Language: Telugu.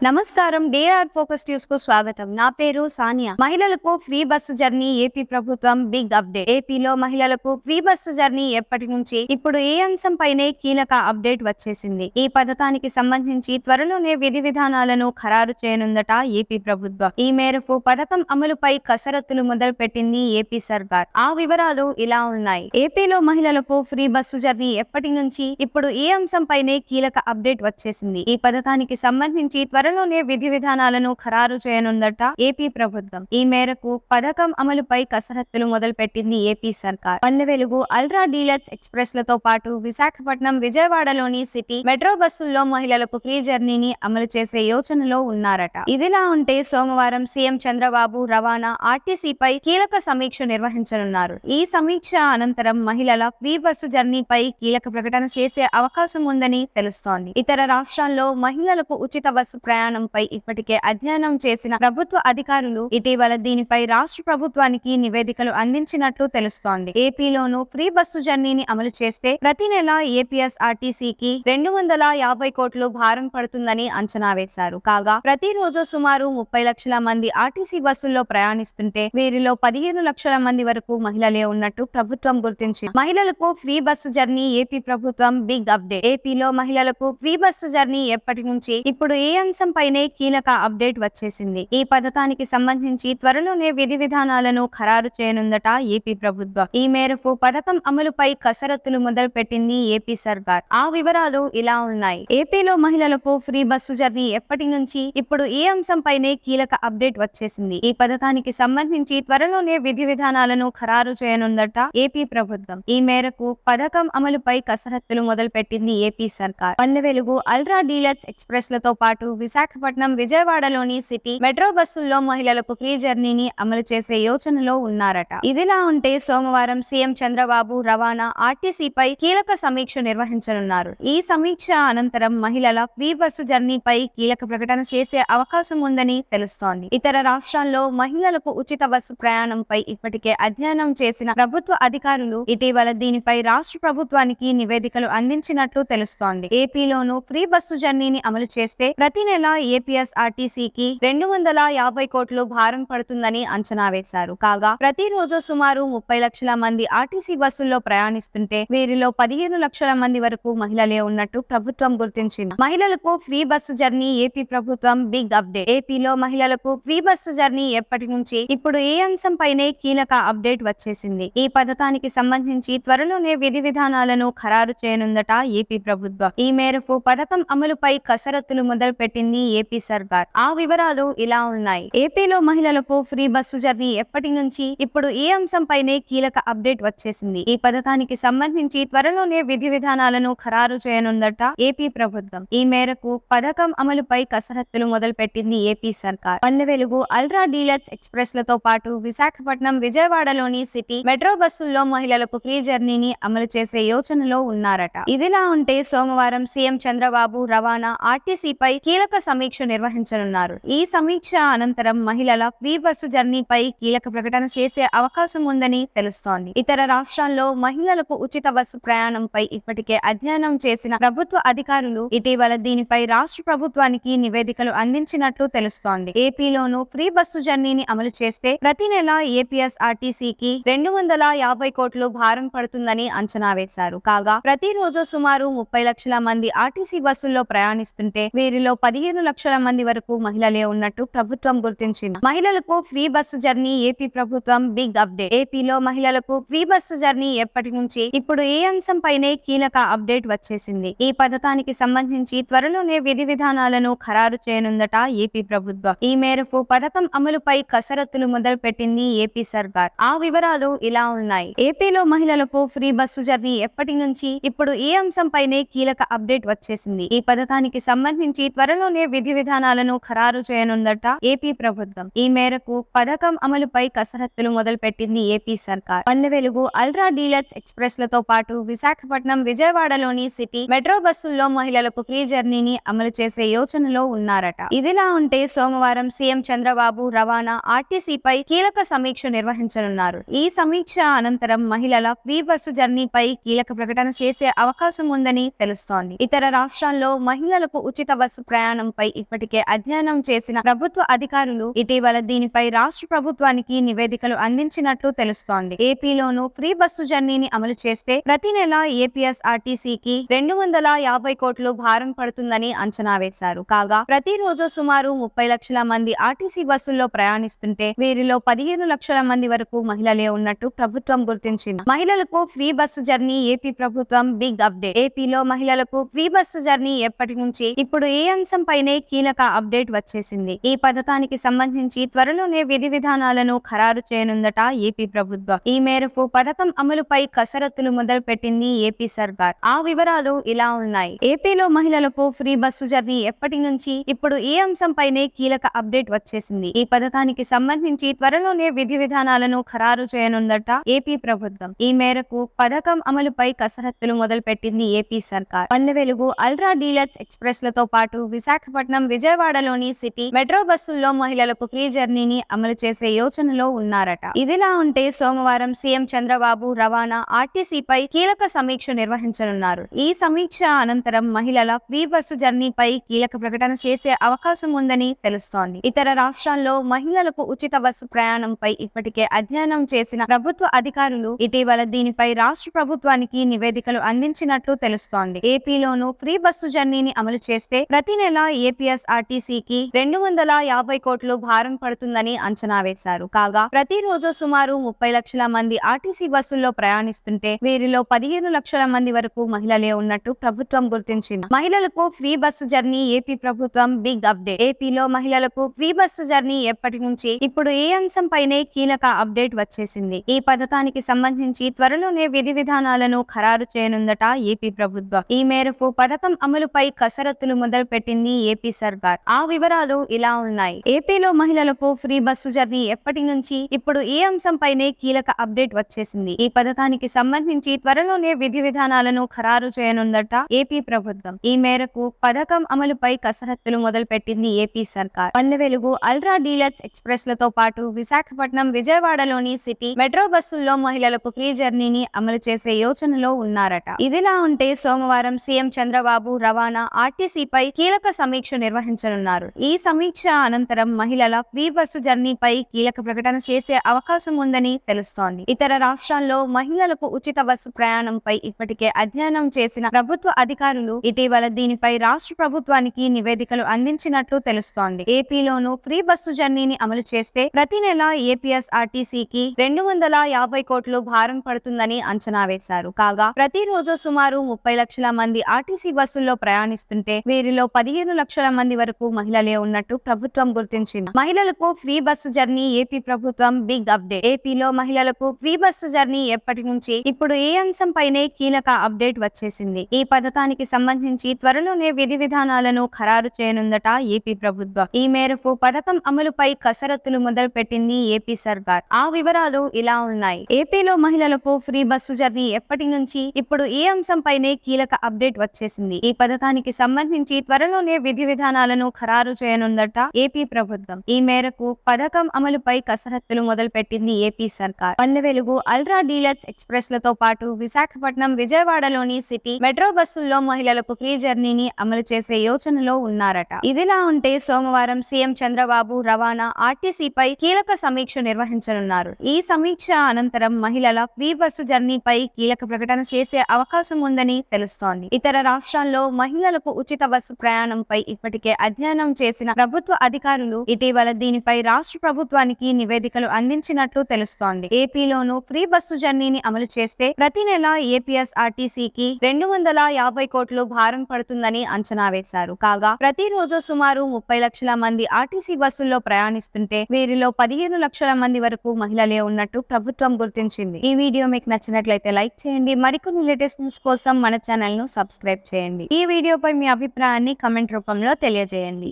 నమస్కారం. డేఆర్ ఫోకస్ న్యూస్ కు స్వాగతం. నా పేరు సానియా. మహిళలకు ఫ్రీ బస్సు జర్నీ ఏపీ ప్రభుత్వం బిగ్ అప్డేట్. ఏపీలో మహిళలకు ఫ్రీ బస్సు జర్నీ ఎప్పటి నుంచి ఇప్పుడు ఏ అంశంపైనే కీలక అప్డేట్ వచ్చేసింది. ఈ పథకానికి సంబంధించి త్వరలోనే విధి విధానాలను ఖరారు చేయనుందట ఏపీ ప్రభుత్వం. ఈ మేరకు పథకం అమలుపై కసరత్తులు మొదలు పెట్టింది ఏపీ సర్కార్. ఆ వివరాలు ఇలా ఉన్నాయి. ఏపీలో మహిళలకు ఫ్రీ బస్సు జర్నీ ఎప్పటి నుంచి ఇప్పుడు ఏ అంశంపైనే కీలక అప్డేట్ వచ్చేసింది. ఈ పథకానికి సంబంధించి త్వరలోనే విధి విధానాలను ఖరారు చేయనుందట ఏపీ ప్రభుత్వం. ఈ మేరకు పథకం అమలుపై కసరత్తులు మొదలు పెట్టింది ఏపీ సర్కార్. Palle Velugu, ultra deluxe express లతో పాటు విశాఖపట్నం, విజయవాడలోని సిటీ మెట్రో బస్సుల్లో మహిళలకు ఫ్రీ జర్నీని అమలు చేసే యోచనలో ఉన్నారట. ఇదిలా ఉంటే సోమవారం సీఎం చంద్రబాబు రవాణా, ఆర్టీసీపై కీలక సమీక్ష నిర్వహించనున్నారు. ఈ సమీక్ష అనంతరం మహిళల ఫ్రీ బస్సు జర్నీపై కీలక ప్రకటన చేసే అవకాశం ఉందని తెలుస్తోంది. ఇతర రాష్ట్రాల్లో మహిళలకు ఉచిత బస్సు ప్రయాణంపై ఇప్పటికే అధ్యయనం చేసిన ప్రభుత్వ అధికారులు ఇటీవల దీనిపై రాష్ట్ర ప్రభుత్వానికి నివేదికలు అందించినట్లు తెలుస్తోంది. ఏపీలోనూ ఫ్రీ బస్సు జర్నీని అమలు చేస్తే ప్రతి నెల ఏపీఎస్ఆర్టీసీకి 250 కోట్లు భారం పడుతుందని అంచనా వేశారు. కాగా ప్రతిరోజు సుమారు 30 లక్షల మంది ఆర్టీసీ బస్సుల్లో ప్రయాణిస్తుంటే వీరిలో 15 లక్షల మంది వరకు మహిళలే ఉన్నట్టు ప్రభుత్వం గుర్తించింది. మహిళలకు ఫ్రీ బస్సు జర్నీ ఏపీ ప్రభుత్వం బిగ్ అప్డేట్. ఏపీలో మహిళలకు ఫ్రీ బస్సు జర్నీ ఎప్పటి నుంచి ఇప్పుడు ఏ అంశంపైనే కీలక అప్డేట్ వచ్చేసింది. ఈ పథకానికి సంబంధించి త్వరలోనే విధి విధానాలను ఖరారు చేయనుందట ఏపీ ప్రభుత్వం. ఈ మేరకు పథకం అమలుపై కసరత్తులు మొదలు పెట్టింది ఏపీ సర్కార్. ఆ వివరాలు ఇలా ఉన్నాయి. ఏపీలో మహిళలకు ఫ్రీ బస్సు జర్నీ ఎప్పటి నుంచి ఇప్పుడు ఏ అంశంపైనే కీలక అప్డేట్ వచ్చేసింది. ఈ పథకానికి సంబంధించి త్వరలోనే విధి విధానాలను ఖరారు చేయనుందట ఏపీ ప్రభుత్వం. ఈ మేరకు పథకం అమలుపై కసరత్తులు మొదలు పెట్టింది ఏపీ సర్కార్. Palle Velugu, ultra deluxe express లతో పాటు విశాఖపట్నం, విజయవాడలోని సిటీ మెట్రో బస్సుల్లో మహిళలకు ఫ్రీ జర్నీని అమలు చేసే యోచనలో ఉన్నారట. ఇదిలా ఉంటే సోమవారం సీఎం చంద్రబాబు రవాణా, ఆర్టీసీపై కీలక సమీక్ష నిర్వహించనున్నారు. ఈ సమీక్ష అనంతరం మహిళల ఫ్రీ బస్సు జర్నీపై కీలక ప్రకటన చేసే అవకాశం ఉందని తెలుస్తోంది. ఇతర రాష్ట్రాల్లో మహిళలకు ఉచిత బస్సు ప్రయాణంపై ఇప్పటికే అధ్యయనం చేసిన ప్రభుత్వ అధికారులు ఇటీవల దీనిపై రాష్ట్ర ప్రభుత్వానికి నివేదికలు అందించినట్లు తెలుస్తోంది. ఏపీలోనూ ఫ్రీ బస్సు జర్నీని అమలు చేస్తే ప్రతి నెల ఏపీఎస్ఆర్టీసీకి 250 కోట్లు భారం పడుతుందని అంచనా వేశారు. కాగా ప్రతిరోజు సుమారు 30 లక్షల మంది ఆర్టీసీ బస్సుల్లో ప్రయాణిస్తుంటే వీరిలో 15 లక్షల మంది వరకు మహిళలే ఉన్నట్టు ప్రభుత్వం గుర్తించింది. మహిళలకు ఫ్రీ బస్సు జర్నీ ఏపీ ప్రభుత్వం బిగ్ అప్డేట్. ఏపీలో మహిళలకు ఫ్రీ బస్సు జర్నీ ఎప్పటి నుంచి ఇప్పుడు ఏ అంశంపైనే కీలక అప్డేట్ వచ్చేసింది. ఈ పథకానికి సంబంధించి త్వరలోనే విధి విధానాలను ఖరారు చేయనుందట ఏపీ ప్రభుత్వం. ఈ మేరకు పథకం అమలుపై కసరత్తులు మొదలు పెట్టింది ఏపీ సర్కార్. ఆ వివరాలు ఇలా ఉన్నాయి. ఏపీలో మహిళలకు ఫ్రీ బస్సు జర్నీ ఎప్పటి నుంచి ఇప్పుడు ఏ అంశంపైనే కీలక అప్డేట్ వచ్చేసింది. ఈ పథకానికి సంబంధించి త్వరలోనే విధి విధానాలను ఖరారు చేయనుందట ఏపీ ప్రభుత్వం. ఈ మేరకు పథకం అమలుపై కసరత్తులు మొదలు పెట్టింది ఏపీ సర్కార్. Palle Velugu, ultra deluxe express లతో పాటు విశాఖపట్నం, విజయవాడలోని సిటీ మెట్రో బస్సుల్లో మహిళలకు ఫ్రీ జర్నీని అమలు చేసే యోచనలో ఉన్నారట. ఇదిలా ఉంటే సోమవారం సీఎం చంద్రబాబు రవాణా, ఆర్టీసీపై కీలక సమీక్ష నిర్వహించనున్నారు. ఈ సమీక్ష అనంతరం మహిళల ఫ్రీ బస్సు జర్నీపై కీలక ప్రకటన చేసే అవకాశం ఉందని తెలుస్తోంది. ఇతర రాష్ట్రాల్లో మహిళలకు ఉచిత బస్సు ప్రయాణంపై ఇప్పటికే అధ్యయనం చేసిన ప్రభుత్వ అధికారులు ఇటీవల దీనిపై రాష్ట్ర ప్రభుత్వానికి నివేదికలు అందించినట్లు తెలుస్తోంది. ఏపీలోనూ ఫ్రీ బస్సు జర్నీని అమలు చేస్తే ప్రతి నెల ఏపీఎస్ఆర్టీసీకి 250 కోట్లు భారం పడుతుందని అంచనా వేశారు. కాగా ప్రతిరోజు సుమారు 30 లక్షల మంది ఆర్టీసీ బస్సుల్లో ప్రయాణిస్తుంటే వీరిలో 15 లక్షల మంది వరకు మహిళలే ఉన్నట్టు ప్రభుత్వం గుర్తించింది. మహిళలకు ఫ్రీ బస్సు జర్నీ ఏపీ ప్రభుత్వం బిగ్ అప్డేట్. ఏపీలో మహిళలకు ఫ్రీ బస్సు జర్నీ ఎప్పటి నుంచి ఇప్పుడు ఏ అంశంపైనే కీలక అప్డేట్ వచ్చేసింది. ఈ పథకానికి సంబంధించి త్వరలోనే విధి విధానాలను ఖరారు చేయనుందట ఏపీ ప్రభుత్వం. ఈ మేరకు పథకం అమలుపై కసరత్తులు మొదలు పెట్టింది ఏపీ సర్కార్. ఆ వివరాలు ఇలా ఉన్నాయి. ఏపీలో మహిళలకు ఫ్రీ బస్సు జర్నీ ఎప్పటి నుంచి ఇప్పుడు ఏ అంశంపైనే కీలక అప్డేట్ వచ్చేసింది. ఈ పథకానికి సంబంధించి త్వరలోనే విధి విధానాలను ఖరారు చేయనుందట ఏపీ ప్రభుత్వం. ఈ మేరకు పథకం అమలుపై కసరత్తులు మొదలు పెట్టింది ఏపీ సర్కార్. Palle Velugu, ultra deluxe express లతో పాటు విశాఖపట్నం, విజయవాడలోని సిటీ మెట్రో బస్సుల్లో మహిళలకు ఫ్రీ జర్నీని అమలు చేసే యోచనలో ఉన్నారట. ఇదిలా ఉంటే సోమవారం సీఎం చంద్రబాబు రవాణా, ఆర్టీసీపై కీలక సమీక్ష నిర్వహించనున్నారు. ఈ సమీక్ష అనంతరం మహిళల ఫ్రీ బస్సు జర్నీపై కీలక ప్రకటన చేసే అవకాశం ఉందని తెలుస్తోంది. ఇతర రాష్ట్రాల్లో మహిళలకు ఉచిత బస్సు ప్రయాణం ప్రయాణంపై ఇప్పటికే అధ్యయనం చేసిన ప్రభుత్వ అధికారులు ఇటీవల దీనిపై రాష్ట్ర ప్రభుత్వానికి నివేదికలు అందించినట్లు తెలుస్తోంది. ఏపీలోనూ ఫ్రీ బస్సు జర్నీని అమలు చేస్తే ప్రతి నెల ఏపీఎస్ఆర్టీసీకి 250 కోట్లు భారం పడుతుందని అంచనా వేశారు. కాగా ప్రతిరోజు సుమారు 30 లక్షల మంది ఆర్టీసీ బస్సుల్లో ప్రయాణిస్తుంటే వీరిలో 15 లక్షల మంది వరకు మహిళలే ఉన్నట్టు ప్రభుత్వం గుర్తించింది. మహిళలకు ఫ్రీ బస్సు జర్నీ ఏపీ ప్రభుత్వం బిగ్ అప్డేట్. ఏపీలో మహిళలకు ఫ్రీ బస్సు జర్నీ ఎప్పటి నుంచి ఇప్పుడు ఏ అంశంపైనే కీలక అప్డేట్ వచ్చేసింది. ఈ పథకానికి సంబంధించి త్వరలోనే విధి విధానాలను ఖరారు చేయనుందట ఏపీ ప్రభుత్వం. ఈ మేరకు పథకం అమలుపై కసరత్తులు మొదలు పెట్టింది ఏపీ సర్కార్. ఆ వివరాలు ఇలా ఉన్నాయి. ఏపీలో మహిళలకు ఫ్రీ బస్సు జర్నీ ఎప్పటి నుంచి ఇప్పుడు ఏ అంశంపైనే కీలక అప్డేట్ వచ్చేసింది. ఈ పథకానికి సంబంధించి త్వరలోనే విధి విధానాలను ఖరారు చేయనుందట ఏపీ ప్రభుత్వం. ఈ మేరకు పథకం అమలుపై కసరత్తులు మొదలు పెట్టింది ఏపీ సర్కార్. Palle Velugu, ultra deluxe express లతో పాటు విశాఖపట్నం, విజయవాడలోని సిటీ మెట్రో బస్సుల్లో మహిళలకు ఫ్రీ జర్నీని అమలు చేసే యోచనలో ఉన్నారట. ఇదిలా ఉంటే సోమవారం సీఎం చంద్రబాబు రవాణా, ఆర్టీసీపై కీలక సమీక్ష నిర్వహించనున్నారు. ఈ సమీక్ష అనంతరం మహిళల ఫ్రీ బస్సు జర్నీపై కీలక ప్రకటన చేసే అవకాశం ఉందని తెలుస్తోంది. ఇతర రాష్ట్రాల్లో మహిళలకు ఉచిత బస్సు ప్రయాణంపై ఇప్పటికే అధ్యయనం చేసిన ప్రభుత్వ అధికారులు ఇటీవల దీనిపై రాష్ట్ర ప్రభుత్వానికి నివేదికలు అందించినట్లు తెలుస్తోంది. ఏపీలోనూ ఫ్రీ బస్సు జర్నీని అమలు చేస్తే ప్రతి నెల ఏపీఎస్ఆర్టీసీకి 250 కోట్లు భారం పడుతుందని అంచనా వేశారు. కాగా ప్రతిరోజు సుమారు 30 లక్షల మంది ఆర్టీసీ బస్సుల్లో ప్రయాణిస్తుంటే వీరిలో 15 లక్షల మంది వరకు మహిళలే ఉన్నట్టు ప్రభుత్వం గుర్తించింది. మహిళలకు ఫ్రీ బస్సు జర్నీ ఏపీ ప్రభుత్వం బిగ్ అప్డేట్. ఏపీలో మహిళలకు ఫ్రీ బస్సు జర్నీ ఎప్పటి నుంచి ఇప్పుడు ఏ అంశంపైనే కీలక అప్డేట్ వచ్చేసింది. ఈ పథకానికి సంబంధించి త్వరలోనే విధి విధానాలను ఖరారు చేయనుందట ఏపీ ప్రభుత్వం. ఈ మేరకు పథకం అమలుపై కసరత్తులు మొదలు పెట్టింది ఏపీ సర్కార్. ఆ వివరాలు ఇలా ఉన్నాయి. ఏపీలో మహిళలకు ఫ్రీ బస్సు జర్నీ ఎప్పటి నుంచి ఇప్పుడు ఏ అంశంపైనే కీలక అప్డేట్ వచ్చేసింది. ఈ పథకానికి సంబంధించి త్వరలోనే విధి విధానాలను ఖరారు చేయనుందట ఏపీ ప్రభుత్వం. ఈ మేరకు పథకం అమలుపై కసరత్తులు మొదలు పెట్టింది ఏపీ సర్కార్. Palle Velugu, ultra deluxe express లతో పాటు విశాఖపట్నం, విజయవాడలోని సిటీ మెట్రో బస్సుల్లో మహిళలకు ఫ్రీ జర్నీని అమలు చేసే యోచనలో ఉన్నారట. ఇదిలా ఉంటే సోమవారం సీఎం చంద్రబాబు రవాణా, ఆర్టీసీపై కీలక సమీక్ష నిర్వహించనున్నారు. ఈ సమీక్ష అనంతరం మహిళల ఫ్రీ బస్సు జర్నీపై కీలక ప్రకటన చేసే అవకాశం ఉందని తెలుస్తోంది. ఇతర రాష్ట్రాల్లో మహిళలకు ఉచిత బస్సు ప్రయాణంపై ఇప్పటికే అధ్యయనం చేసిన ప్రభుత్వ అధికారులు ఇటీవల దీనిపై రాష్ట్ర ప్రభుత్వానికి నివేదికలు అందించినట్లు తెలుస్తోంది. ఏపీలోనూ ఫ్రీ బస్సు జర్నీని అమలు చేస్తే ప్రతి నెల ఏపీఎస్ఆర్టీసీకి 250 కోట్లు భారం పడుతుందని అంచనా వేశారు. కాగా ప్రతిరోజు సుమారు 30 లక్షల మంది ఆర్టీసీ బస్సుల్లో ప్రయాణిస్తుంటే వీరిలో 15 లక్షల మంది వరకు మహిళలే ఉన్నట్టు ప్రభుత్వం గుర్తించింది. మహిళలకు ఫ్రీ బస్సు జర్నీ ఏపీ ప్రభుత్వం బిగ్ అప్డేట్. ఏపీలో మహిళలకు ఫ్రీ బస్సు జర్నీ ఎప్పటి నుంచి ఇప్పుడు ఏ అంశంపైనే కీలక అప్డేట్ వచ్చేసింది. ఈ పథకానికి సంబంధించి త్వరలోనే విధి విధానాలను ఖరారు చేయనుందట ఏపీ ప్రభుత్వం. ఈ మేరకు పథకం అమలుపై కసరత్తులు మొదలు పెట్టింది ఏపీ సర్కార్. ఆ వివరాలు ఇలా ఉన్నాయి. ఏపీలో మహిళలకు ఫ్రీ బస్సు జర్నీ ఎప్పటి నుంచి ఇప్పుడు ఏ అంశంపైనే కీలక అప్డేట్ వచ్చేసింది. ఈ పథకానికి సంబంధించి త్వరలోనే విధి విధానాలను ఖరారు చేయనుందట ఏపీ ప్రభుత్వం. ఈ మేరకు పథకం అమలుపై కసరత్తులు మొదలు పెట్టింది ఏపీ సర్కార్. Palle Velugu, ultra deluxe express లతో పాటు విశాఖపట్నం, విజయవాడలోని సిటీ మెట్రో బస్సుల్లో మహిళలకు ఫ్రీ జర్నీని అమలు చేసే యోచనలో ఉన్నారట. ఇదిలా ఉంటే సోమవారం సీఎం చంద్రబాబు రవాణా, ఆర్టీసీపై కీలక సమీక్ష నిర్వహించనున్నారు. ఈ సమీక్ష అనంతరం మహిళల ఫ్రీ బస్సు జర్నీపై కీలక ప్రకటన చేసే అవకాశం ఉందని తెలుస్తోంది. ఇతర రాష్ట్రాల్లో మహిళలకు ఉచిత బస్సు ప్రయాణంపై ఇప్పటికే అధ్యయనం చేసిన ప్రభుత్వ అధికారులు ఇటీవల దీనిపై రాష్ట్ర ప్రభుత్వానికి నివేదికలు అందించినట్లు తెలుస్తోంది. ఏపీలోనూ ఫ్రీ బస్సు జర్నీని అమలు చేస్తే ప్రతి నెల ఏపీఎస్ఆర్టీసీకి 250 కోట్లు భారం పడుతుందని అంచనా వేశారు. కాగా ప్రతిరోజు సుమారు 30 లక్షల మంది ఆర్టీసీ బస్సుల్లో ప్రయాణిస్తుంటే వీరిలో 15 లక్షల మంది వరకు మహిళలే ఉన్నట్టు ప్రభుత్వం గుర్తించింది. ఈ వీడియో మీకు నచ్చినట్లయితే లైక్ చేయండి. మరికొన్ని లేటెస్ట్ న్యూస్ కోసం మన ఛానల్ ను సబ్స్క్రైబ్ చేయండి. ఈ వీడియోపై మీ అభిప్రాయాన్ని కమెంట్ రూపంలో తెలియజేయండి.